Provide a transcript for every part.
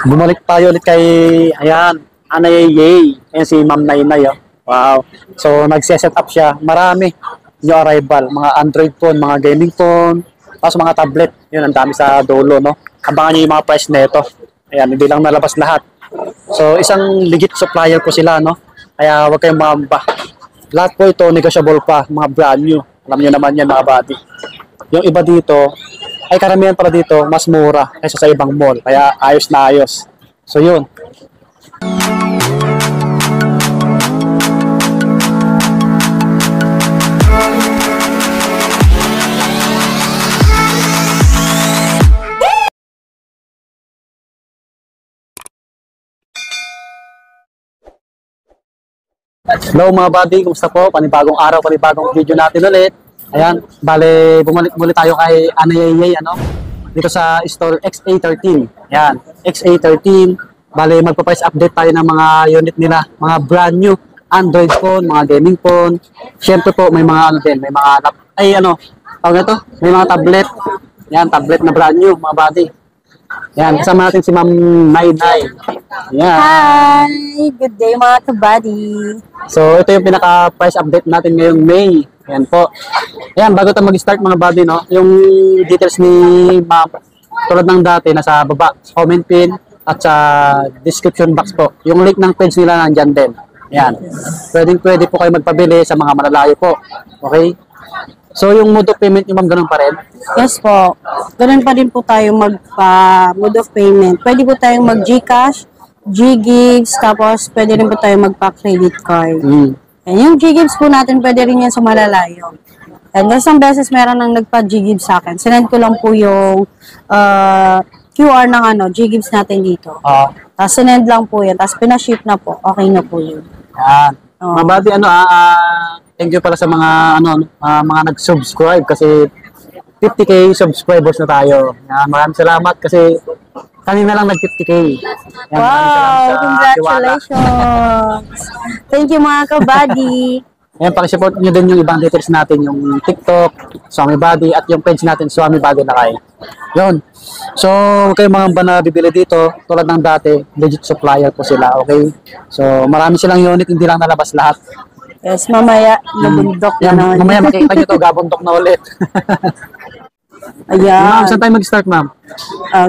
Bumalik tayo ulit kay, ayan, Anay Yay. Ayan si Ma'am Nainay, oh. Wow. So, nagse-set up siya. Marami yung arrival. Mga Android phone, mga gaming phone, tapos mga tablet. Yun, ang dami sa dulo, no? Abangan nyo yung mga price nito. Ayan, hindi lang nalabas lahat. So, isang legit supplier po sila, no? Kaya huwag kayong mamba. Lahat po ito, negotiable pa. Mga brand new. Alam nyo naman yan, mga buddy. Yung iba dito, ay karamihan pala dito, mas mura kaysa sa ibang mall. Kaya ayos na ayos. So yun. Hello mga buddy, kumusta po? Panibagong araw, panibagong video natin ulit. Ayan, bale, bumalik muli tayo kay Anayayay, ano? Dito sa store XA13. Ayan, XA13. Bale, magpa-price update tayo ng mga unit nila. Mga brand new Android phone, mga gaming phone. Siyempre po, may mga ano din, may mga, tawag ito? May mga tablet. Ayan, tablet na brand new, mga buddy. Ayan, kasama natin si Ma'am Nainay. Ayan. Hi! Good day mga kabady! So, ito yung pinaka-price update natin ngayong May. Ayan po. Ayan, bago tayo mag-start mga buddy, no? Yung details ni Ma'am, tulad ng dati, nasa baba, comment pin, at sa description box po. Yung link ng page nila nandyan din. Ayan. Pwede po kayo magpabili sa mga malalayo po. Okay? So, yung mode of payment nyo, Ma'am, ganun pa rin? Yes po. Ganun pa din po tayo magpa-mode of payment. Pwede po tayong mag-Gcash, G-Gigs, tapos pwede rin po tayo magpa-credit card. And yung G-Gigs po natin, pwede rin yan sa malalayo. And isang beses meron nang nagpa-G-Gigs sa akin. Sinend ko lang po yung QR ng G-Gigs natin dito. Tapos sinend lang po yan. Tapos pinaship na po. Okay na po yun. Yan. Mga buddy, thank you pala sa mga mga nag-subscribe kasi 50k subscribers na tayo. Yan, maraming salamat kasi kanina lang nag-50k. Yan, wow! Congratulations! Thank you mga kabady! Ayan, pakisupport nyo din yung ibang details natin, yung TikTok, Swami Body, at yung page natin, Swami Body na kayo. Yun. So, kayo mga na bibili dito, tulad ng dati, legit supplier po sila, okay? So, marami silang unit, hindi lang nalabas lahat. Yes, mamaya, nabundok na naman. Mamaya makikita nyo to, gabundok na ulit. Ayan. Ma'am, saan tayo mag-start, ma'am?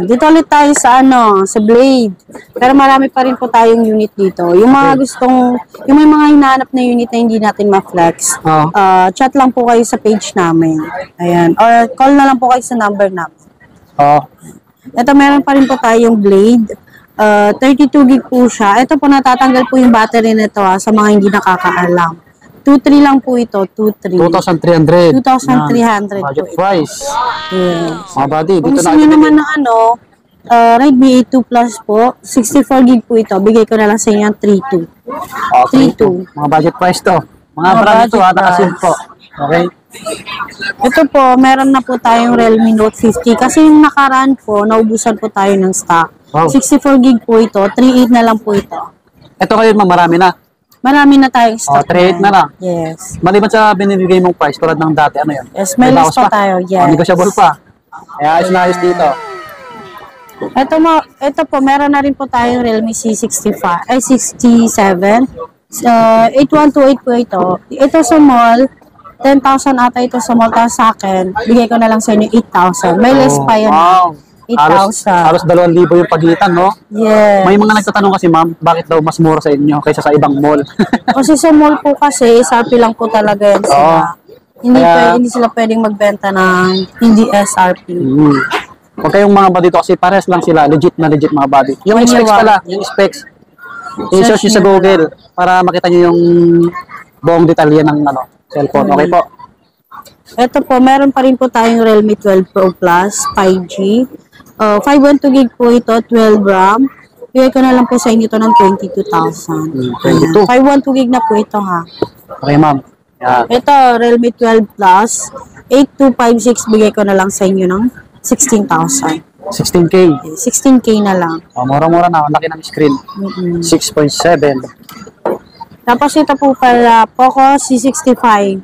Dito ulit tayo sa sa Blade. Pero marami pa rin po tayong unit dito. Yung mga yung may mga hinahanap na unit na hindi natin ma-flex, chat lang po kayo sa page namin. Ayan. Or call na lang po kayo sa number namin. Ito meron pa rin po tayong Blade. 32 gig po siya. Ito po natatanggal po yung battery nito sa mga hindi nakakaalam. 2.3 lang po ito, 2.3. 2,300. 2,300 po budget ito. price. Yes. Mga buddy, Kung dito gusto na nyo naman ng Redmi A2 Plus po, 64 gig po ito. Bigay ko na lang sa inyo 3.2. 3.2. Mga budget price to. Mga brand ito, nakasim po. Okay? Ito po, meron na po tayong Realme Note 50. Kasi yung nakaraan po, naubusan po tayo ng stock. Wow. 64 gig po ito, 3.8 na lang po ito. Ito kayo, marami na. Marami na tayong stock. 3.8 na lang. Yes. Maliban sa binibigay mong price, tulad ng dati, ano yun? Yes, may list pa tayo. Yes. Negotiable pa. Kaya ayos na ayos dito. Ito po, meron na rin po tayong Realme C65, ay 67. 8128 po ito. Ito sa mall, 10,000 ata ito sa mall. Tapos sa akin, bigay ko na lang sa inyo 8,000. May list pa yun. Wow. 8,000. Halos 2,000 yung pagitan, no? Yes. May mga nagtatanong kasi, ma'am, bakit daw mas mura sa inyo kaysa sa ibang mall? Kasi sa mall po kasi, SRP lang po talaga yan sila. Hindi sila pwedeng magbenta ng hindi SRP. Huwag kayong mga ba dito kasi pares lang sila, legit mga body. Yung specs pala, yung specs. I-search nyo sa Google para makita nyo yung buong detalye ng cellphone. Okay po? Ito po, meron pa rin po tayong Realme 12 Pro Plus 5G. 512 gig po ito, 12 RAM. Bigay ko na lang po sa inyo ito ng 22,000. 512 gig na po ito ha. Okay ma'am. Yeah. Ito, Realme 12 Plus, 8256, bigay ko na lang sa inyo ng 16,000. 16K. 16K na lang. Mura-mura na. Ang laki ng screen. 6.7. Tapos ito po pala, Poco C65.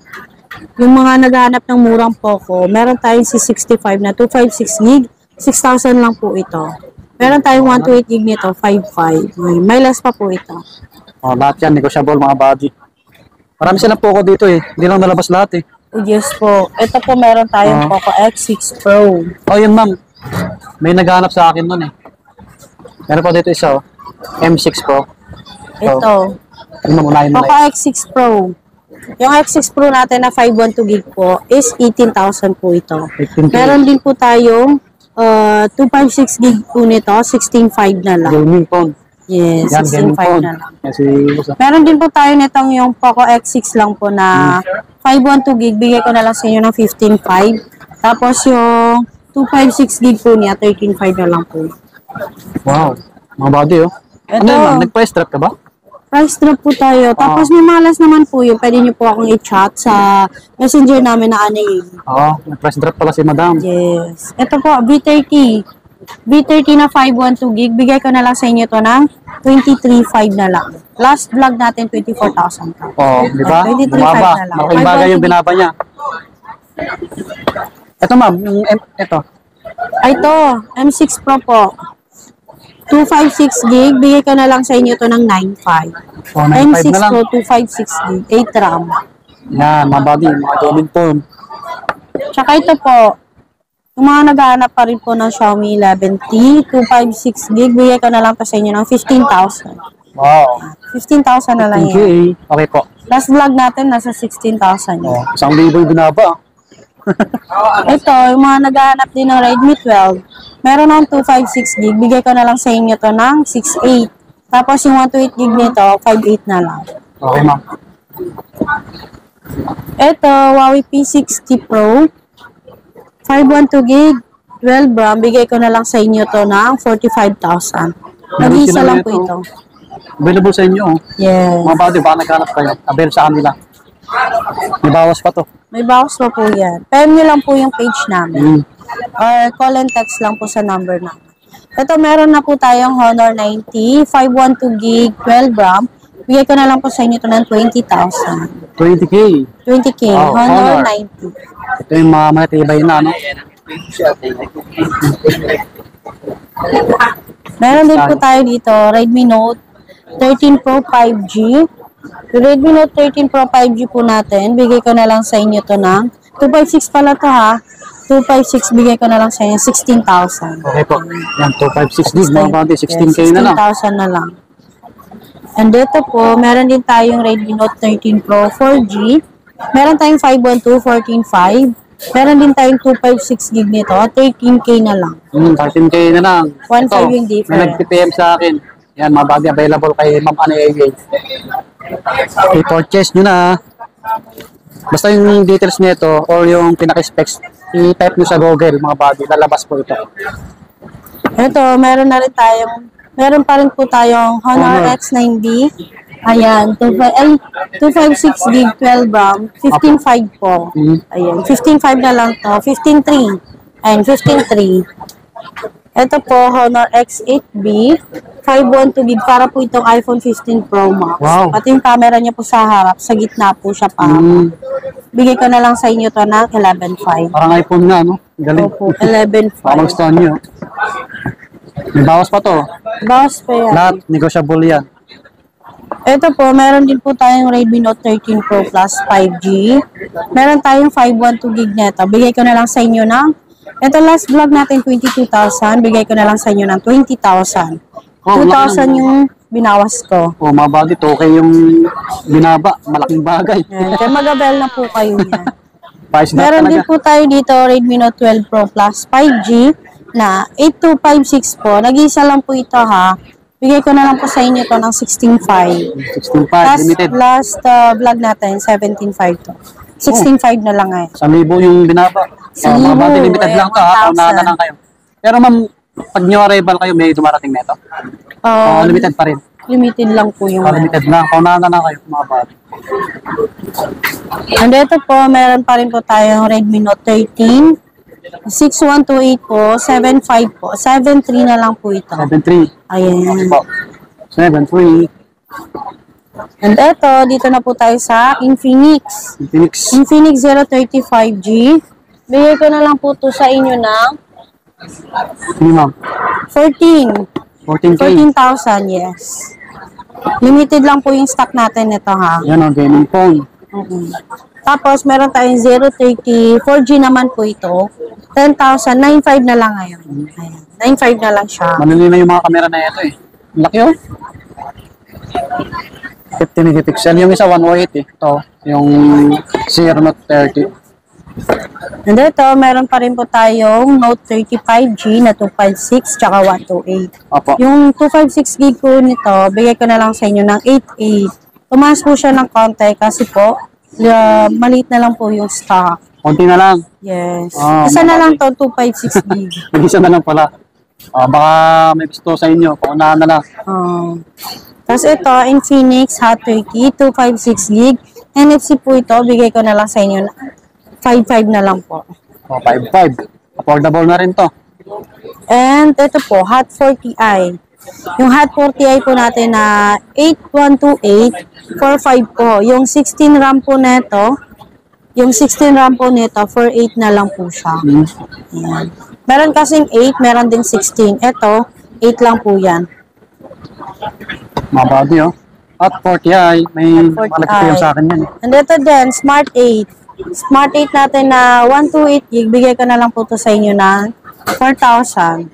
Yung mga naghahanap ng murang Poco, meron tayong C65 na 256 gig. 6,000 lang po ito. Meron tayong 128 gig nito, 5.5. May less pa po ito. Oh, lahat yan, negotiable mga buddy. Marami silang Poco dito eh. Hindi lang nalabas lahat eh. Oh, yes po. Ito po meron tayong Poco X6 Pro. Oh, yun ma'am. May naghanap sa akin nun eh. Meron pa dito isa oh. M6 Pro. Ito. Yun ma'am, unahin mo Poco na X6 Pro. Yung X6 Pro natin na 512 gig po is 18,000 po ito. 18K. Meron din po tayong 256 gig po nito, 16.5 na lang. Gaming phone. Yes, Yan, gaming 16.5 phone. na lang. Kasi, Meron din po tayo nitong yung Poco X6 lang po na 512 gig. Bigay ko na lang sa inyo ng 15.5. Tapos yung 256 gig po niya, 13.5 na lang po. wow. Mga buddy oh. Ano Ito. yun ma'am? Nag-price drop ka ba? Price drop po tayo. Tapos may malas naman po yun. Pwede nyo po akong i-chat sa messenger namin na Anay. Oo, nag-price drop pala si madam. Yes. Ito po, V30. V30 na 512 gig. Bigay ko na lang sa inyo to ng 23.5 na lang. Last vlog natin, 24,000 ka. Oo, di ba? 23.5 Bumaba. na lang. Malaking bagay yung binaba niya. Ito ma'am, yung ito. Ito, M6 Pro po. 256 gig. Bigay ko na lang sa inyo to ng 9.5. Oh, 9.5 M6 na lang. Pro, 256 gig. 8 RAM. Yan, mga buddy, mga gaming phone. Tsaka ito po, yung mga naghahanap pa rin po ng Xiaomi 11T, 256 gig, bigay ko na lang pa sa inyo ng 15,000. Wow. 15,000 na lang yan. Okay. Okay po. Last vlog natin, nasa 16,000 yun. Oh, 1,000 yung binaba. Ito, yung mga naghahanap din ng Redmi 12, meron akong 256 gig, bigay ko na lang sa inyo to ng 6.8. Tapos yung 128 gig nito, 5.8 na lang. Okay ma'am. Ito, Huawei P60 Pro, 512 gig, 12 RAM, bigay ko na lang sa inyo to ng 45,000. Nag-iisa sila lang po nito. ito. Available sa inyo. Oh. Yes. Mga buddy, baka naghanap kayo. Avail sa kanila. May bawas pa to. May box pa po yan. PM nyo lang po yung page namin. Or call and text lang po sa number namin. Ito, meron na po tayong Honor 90, 512 gig, 12 RAM. Bigay ko na lang po sa inyo ito ng 20,000. 20K. 20K, Wow, Honor Honor. 90. Ito yung mga matibay na, no? Meron din po tayo dito, Redmi Note 13 Pro 5G. Yung Redmi Note 13 Pro 5G po natin, bigay ko na lang sa inyo to ng 256 pala to ha. 256 bigay ko na lang sa inyo, 16,000. Okay po. Yan, 256 gig, mga buddy. 16K na lang. 16,000 na lang. And dito po, meron din tayong Redmi Note 13 Pro 4G. Meron tayong 512, 14.5. Meron din tayong 256 gig nito, 13K na lang. 13K na lang. 1.5 yung May difference. nag-PPM sa akin. Yan, mga buddy, available kay Ma'am Anay. I-purchase nyo na. Basta yung details nito or yung pinaka-specs, i-type nyo sa Google, mga buddy. Lalabas po ito. Ito, meron na rin tayong, meron pa rin po tayong Honor X9B. Ayan, 256 gig, 12 RAM, 15.5 po. Ayan, 15.5 na lang to, 15.3. Ayan, 15.3. Ito po, Honor X8B, 512 gig, para po itong iPhone 15 Pro Max. Wow. Pati yung camera niya po sa harap, sa gitna po siya pa. Bigay ko na lang sa inyo to ng 11.5. Parang iPhone nga, no? Galing. Opo, Parang 11.5. gusto nyo. May bawas pa to. Bawas pa yan. Lahat, negotiable yan. Ito po, meron din po tayong Redmi Note 13 Pro Plus 5G. Meron tayong 512 gig neto. Bigay ko na lang sa inyo ng, ito last vlog natin 22,000. Bigay ko na lang sa inyo ng 20,000. Oh, 2,000 yung binawas ko. Oh, mga buddy, to okay yung binaba. Malaking bagay. Yan. Kaya mag-avail na po kayo niyan. Price na Meron din talaga. po tayo dito Redmi Note 12 Pro Plus 5G na 8256 po. Nag-isa lang po ito ha. Bigay ko na lang po sa inyo to ng 16.5. 16.5, limited. Last vlog natin, 17.5 to. 16.5 na lang ngayon. 1,000 yung binaba. Oh, mga 1,000, buddy, limited lang to ha. 1,000. Paunahan na lang kayo. Pero ma'am, pag new arrival kayo, may dumarating neto? Limited pa rin. Limited lang po yung Limited lang. Paunahan na lang kayo, mga buddy. And ito po, meron pa rin po tayong Redmi Note 13. 6128 po, 75 po. 73 na lang po ito. 7.3. Ayan. Po. 7.3. And ito, dito na po tayo sa Infinix. Phoenix. Infinix 035G. Bigay ko na lang po to sa inyo ng Hindi ma'am. 14. 14K. 14,000, yes. Limited lang po yung stock natin nito ha. Yan o, gaming phone. Tapos, meron tayong 030, 4G naman po ito. 10,000, 9,500 na lang ngayon. Ayan, 9,500 na lang siya. Malilinaw yung mga camera na ito eh. Ang laki oh. 50 megapixel. Yung isa 108 eh. Ito, yung Sierra Note 30. And ito, meron pa rin po tayong Note 35G na 256 tsaka 128. Opo. Yung 256 gig po nito, bigay ko na lang sa inyo ng 88. Tumaas po siya ng konti kasi po, maliit na lang po yung stock. Konti na lang. Yes. Ah, Isa na lang to, 256 gig. Mag-isa na lang pala. Baka may gusto sa inyo. Paunahan na lang. Tapos ito, Infinix Hot 30, 256 gig. NFC po ito, bigay ko na lang sa inyo na 5.5 na lang po. 5.5. Affordable na rin to. And ito po, Hot 40i. Yung Hot 40i po natin na 8128, 45 po. Yung 16 RAM po nito, yung 16 RAM po nito, 48 na lang po siya. Ayan. Meron kasing 8, meron din 16. Ito, 8 lang po yan. Mga body oh. At 40i. May 40i. malaki pa yung sa akin yan. And ito din, Smart 8. Smart 8 natin na 128 gig, bigay ko na lang po to sa inyo ng 4,000.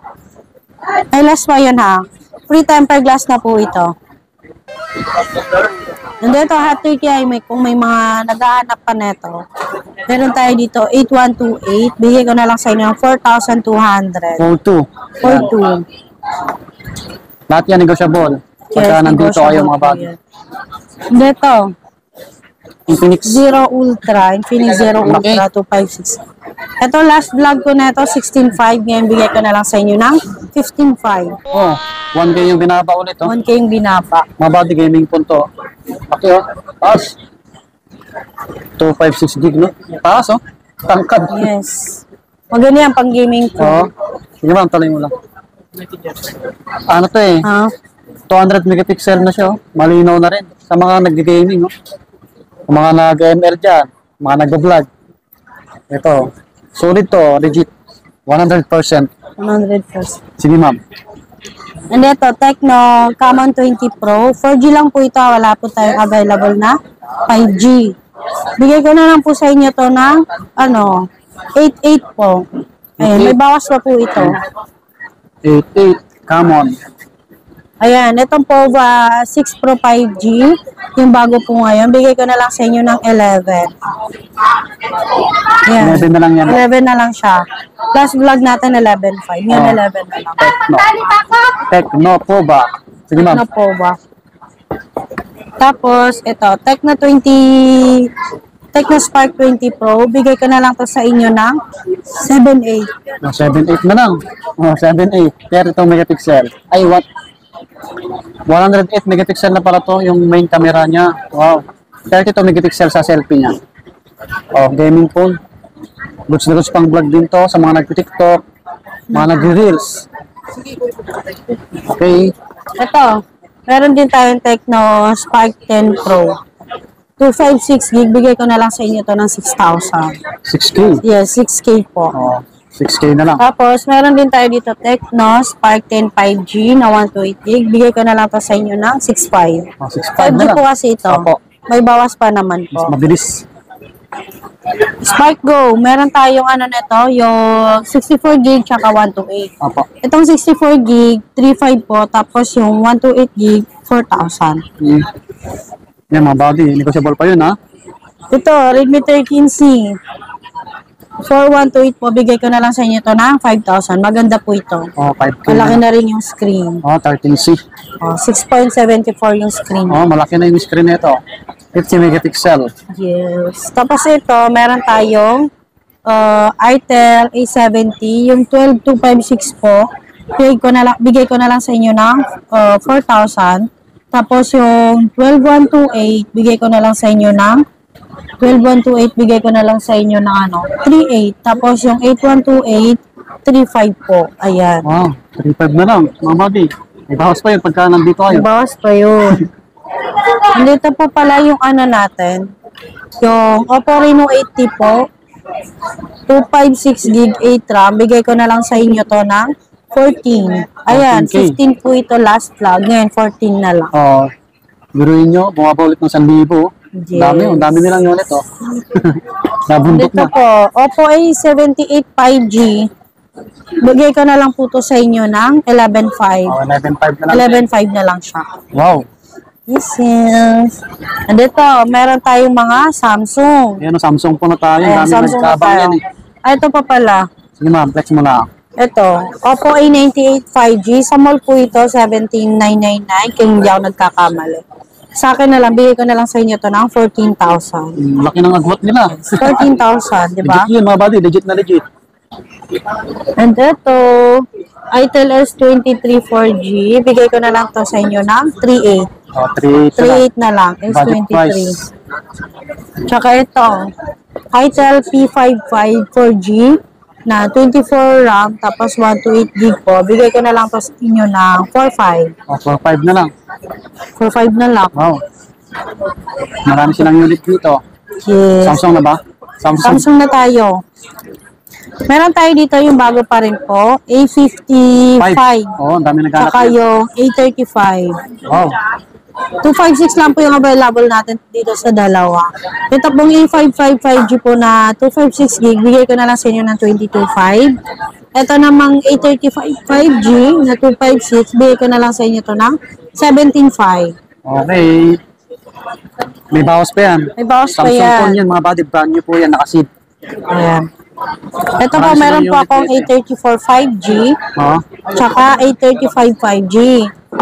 Ay, last pa yun ha. Free tempered glass na po ito. And ito, Hot 30i, kung may mga naghahanap pa neto, meron tayo dito, 8128, bigay ko na lang sa inyo ng 4,200. 42. 42. Lahat yan negotiable. Pagka nandito kayo mga body. And ito, Infinix. Zero Ultra, Infinix Zero Okay. Ultra 256. Ito, last vlog ko na ito, 16.5. Ngayon, bigay ko na lang sa inyo ng 15.5. Oh, 1K yung binaba ulit oh. 1K yung binapa. Mga body gaming phone to. Okay oh. Taas. 256 gig no? Taas oh. Tangkad. Yes. Maganda yan pang gaming ko. Oo. Sige ma'am, talay mo lang. Ano to eh? 200 megapixel na siya oh. Malinaw na rin. Sa mga nag-gaming oh. Sa mga nag-ML dyan. Mga nag-vlog. Ito. Solid to. Legit. 100%. 100%. Sige ma'am. And ito, Tecno Camon 20 Pro. 4G lang po ito. Wala po tayong available na 5G. Bigay ko na lang po sa inyo to ng 8.8 po. Ayan, may bawas pa po ito. 88. Come on. Ayan, itong POVA 6 Pro 5G, yung bago po ngayon, bigay ko na lang sa inyo ng 11. Ayan. 11 na lang yan. 11 na lang siya. Plus vlog natin 11.5. Yan, 11 na lang. Tecno po ba? Sige ma'am. Tecno POVA. Tapos, ito, Tecno Spark 20 Pro, bigay ko na lang to sa inyo ng 7.8. 7.8 na lang. 7.8. 32 megapixel. Ay, what? 108 megapixel na pala to yung main camera niya. Wow. 32 megapixel sa selfie niya. Oh, gaming phone. Goods na goods pang vlog din to sa mga nag-TikTok, mga nag-reels. Okay. Ito, meron din tayong Tecno Spark 10 Pro. 256 gig, bigay ko na lang sa inyo to ng 6,000. 6K. Yes, 6K po. Oh, 6K na lang. Tapos, meron din tayo dito Tecno Spark 10 5G na 128 gig. Bigay ko na lang to sa inyo ng 6.5. Oh, 6.5 5G na lang. po kasi ito. Opo. May bawas pa naman po. Mabilis. Spark Go, meron tayong nito, yung 64 gig tsaka 128. Opo. Itong 64 gig, 3.5 po. Tapos yung 128 gig, 4,000. Yan mga body. Negotiable pa yun ha. Ito, Redmi 13C. 4128 po, bigay ko na lang sa inyo to ng 5,000. Maganda po ito. Oh, 5K Malaki na. na rin yung screen. Oh, 13C. 6.74 yung screen. Oh, malaki na yung screen nito. 50 megapixel. Yes. Tapos ito, meron tayong Itel A70, yung 12256 po. Bigay ko na lang sa inyo ng 4,000. Tapos yung 12128, bigay ko na lang sa inyo ng 12128, bigay ko na lang sa inyo ng 3.8. Tapos yung 8128, 3.5 po. Ayan. Wow, 3.5 na lang. Mga body. May bawas pa yun pagka nandito kayo. Bawas pa yun. Dito po pala yung natin. Yung Oppo Reno 80 po. 256 gig 8 RAM. Bigay ko na lang sa inyo to ng 14. Ayan, 14K. 15 po ito last vlog. Ngayon, 14 na lang. Oh, biruin nyo, bumaba ulit ng 1,000. Yes. Ang dami nilang unit, oh. Nabundok Dito na. po, Oppo A78 5G. Bigay ko na lang po to sa inyo ng 11.5. Oh, 11,500 na lang. 11.5 na lang siya. Wow. Yes. And dito, meron tayong mga Samsung. Ayan, oh, Samsung po na tayo. Ayan, Dami Samsung na nagkabang tayo. yan, eh. Ah, ito pa pala. Sige ma'am, flex mo na. Ito, Oppo A98 5G. Sa mall po ito, 17,999. Kung hindi ako nagkakamali. Sa akin na lang, bigay ko na lang sa inyo to ng 14,000. Laki ng agwat nila. 14,000, di ba? Legit yun, mga buddy. Legit na legit. And ito, Itel S23 4G. Bigay ko na lang to sa inyo ng 3,800. Oh, 3 3,800 na lang, Budget S23. price. Tsaka ito, Itel P55 4G na 24 RAM tapos 128 gig po. Bigay ko na lang to sa inyo ng 4,500. Oh, 4,500 na lang. 4,500 na lang. Wow. Marami silang unit dito. Yes. Samsung na ba? Samsung na tayo. Meron tayo dito yung bago pa rin po, A55. Oh, ang dami naghanap. Tsaka yung A35. Wow. 256 lang po yung available natin dito sa dalawa. Ito pong A555 5G po na 256 gig, bigay ko na lang sa inyo ng 22.5. Ito namang A35 5G na 256, bigay ko na lang sa inyo to ng 17.5. Okay. May bawas pa yan. May bawas pa Samsung yan. phone yan, mga buddy. Brand new po yan, nakasid. Ayan. Ito po, Marami meron silang po unit akong dito. A34 5G, Oh. tsaka A35 5G.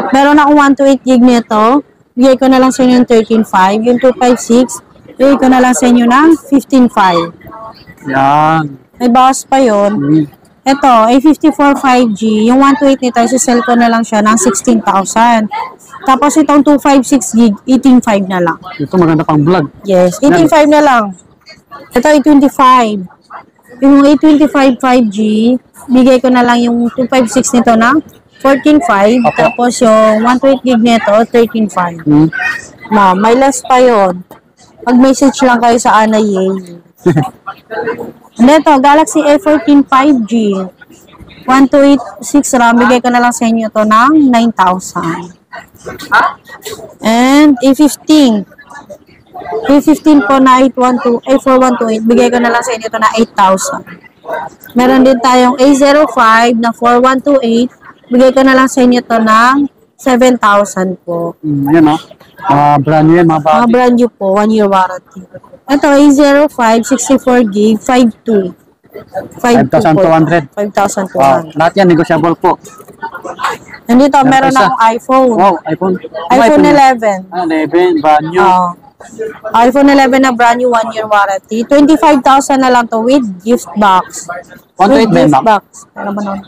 Meron akong 128 gig nito, bigay ko na lang sa inyo ng 13.5. Yung 256, bigay ko na lang sa inyo ng 15.5. Yan. May bawas pa yon. Ito, A54 5G, yung 128 nito, isa-sell ko na lang siya ng 16,000. Tapos itong 256 gig, 18.5 na lang. Ito maganda pang vlog. Yes, 18.5 na lang. Ito, A25. Yung A25 5G, bigay ko na lang yung 256 nito ng 14.5. Opo. Tapos yung 128 gig nito, 13.5. May less pa yon. Mag-message lang kayo sa Ana Yay. Ito, Galaxy A14 5G. 1286 RAM, bigay ko na lang sa inyo to ng 9,000. And A15. A15 po na 4128, bigay ko na lang sa inyo to na 8,000. Meron din tayong A05 na 4128, bigay ko na lang sa inyo to ng 7,000 po. Yan o. Brand new yan, mga Mga buddy. brand new po, 1 year warranty. Ito, A05, 64 gig, 5,200. 5,200. 5,200. Wow. Lahat yan, negotiable po. Nandito, meron isa. akong iPhone. Wow, iPhone. iPhone yan? 11. 11, brand new. iPhone 11 na brand new 1 year warranty. 25,000 na lang to with gift box. 128 With ba yun, gift ma'am? box. Ano ba nun?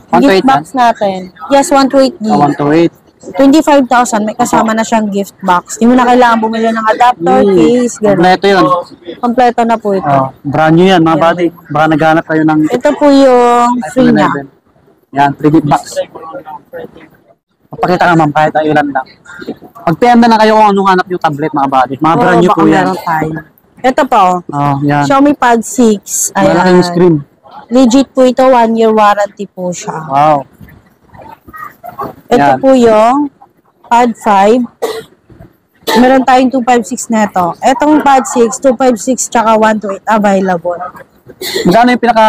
128 Gift box natin. Yes, 128 gig. 128. 25,000. May kasama na siyang gift box. Hindi mo na kailangan bumili ng adapter, case, gano'n. Kompleto yun. Kompleto na po ito. Brand new yan, mga buddy. Baka naghanap kayo ng Ito po yung free iPhone niya. 11. Yan, 3 gig box. Papakita ka ma'am, kahit ilan lang. Pag-PM na kayo kung anong hanap yung tablet, mga buddy. Mga brand new baka po yan. meron tayo. Ito po, Yan. Xiaomi Pad 6. Malaking screen. Legit po ito, 1 year warranty po siya. Wow. Ito Yan. po yung Pad 5. Meron tayong 256 na ito. Itong Pad 6, 256 tsaka 128 available. Magkano yung pinaka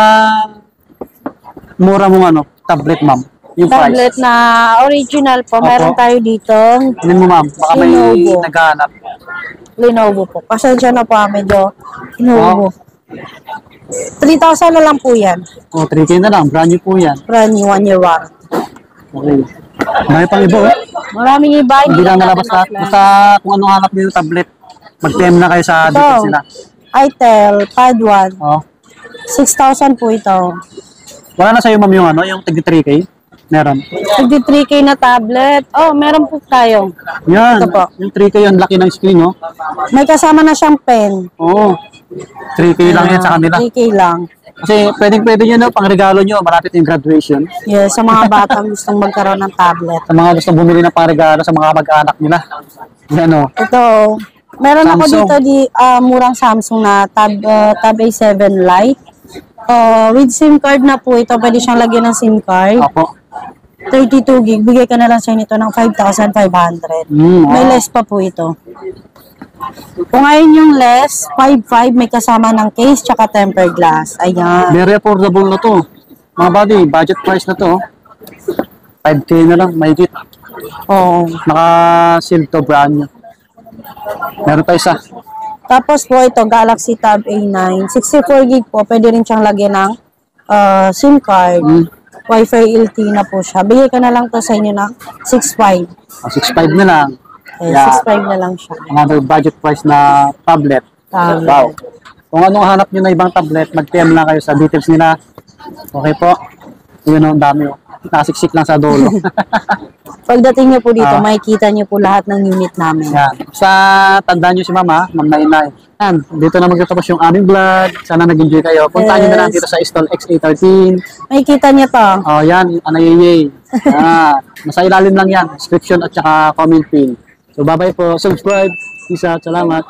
mura mong tablet, ma'am? Yung Tablet price. na original po. Meron Opo. tayo dito. Ano mo, ma'am? Baka may Lenovo. naghahanap. Lenovo po. Pasensya na po medyo Lenovo. 3,000 na lang po yan. 3K na lang. Brand new po yan. Brand new 1 year warranty. Okay. Marami pang iba, oh. Maraming iba. Hindi lang natin nalabas lahat. na-plan. Basta kung ano hanap niyo yung tablet, mag-PM na kayo sa Ito. details nila. Itel Pad 1. Oh. 6,000 po ito. Wala na sa'yo, ma'am, yung yung tag 3K? Meron. 53K na tablet. Oh, meron po tayo. Yan. Ito po. Yung 3K, yung laki ng screen, oh. May kasama na siyang pen. Oo. 3K lang yan sa kanila. 3K lang. Kasi pwedeng-pwede nyo, no, pang regalo nyo, malapit yung graduation. Yes, sa mga batang gustong magkaroon ng tablet. Sa mga gusto bumili ng pang regalo sa mga mag-anak nila. Yan, oh. Ito, meron ako Samsung. dito murang Samsung na Tab A7 Lite. With SIM card na po ito, pwede siyang lagyan ng SIM card. Opo. 32 gig, bigay ka na lang sa nito ng 5,500. May less pa po ito. Kung ngayon yung less, 5,500 may kasama ng case tsaka tempered glass. Ayan. Very affordable na to. Mga buddy, budget price na to. 5K na lang, may kit. Oo. Naka-seal to brand new. Meron pa isa. Tapos po ito, Galaxy Tab A9. 64 gig po, pwede rin siyang lagyan ng SIM card. Wi-Fi LTE na po siya. Bigay ka na lang to sa inyo ng 6,500. 6.5 na lang. Okay, Yeah. 6,500 na lang siya. Another budget price na tablet. Tablet. Wow. Kung anong hanap nyo na ibang tablet, mag-PM lang kayo sa details nila. Okay po. Yun ang dami. Nakasiksik lang sa dulo. Pagdating niyo po dito, makikita niyo po lahat ng unit namin. Yan. Sa tandaan nyo si Mama, Ma'am Nainay. Yan. Dito na magtatapos yung aming vlog. Sana nag-enjoy kayo. Puntahan nyo na lang dito sa Stall X813. Makikita niyo to. Oh, yan. Anayayay. Nasa ilalim lang yan. Description at saka comment pin. So, bye-bye po. Subscribe. Peace out. Salamat.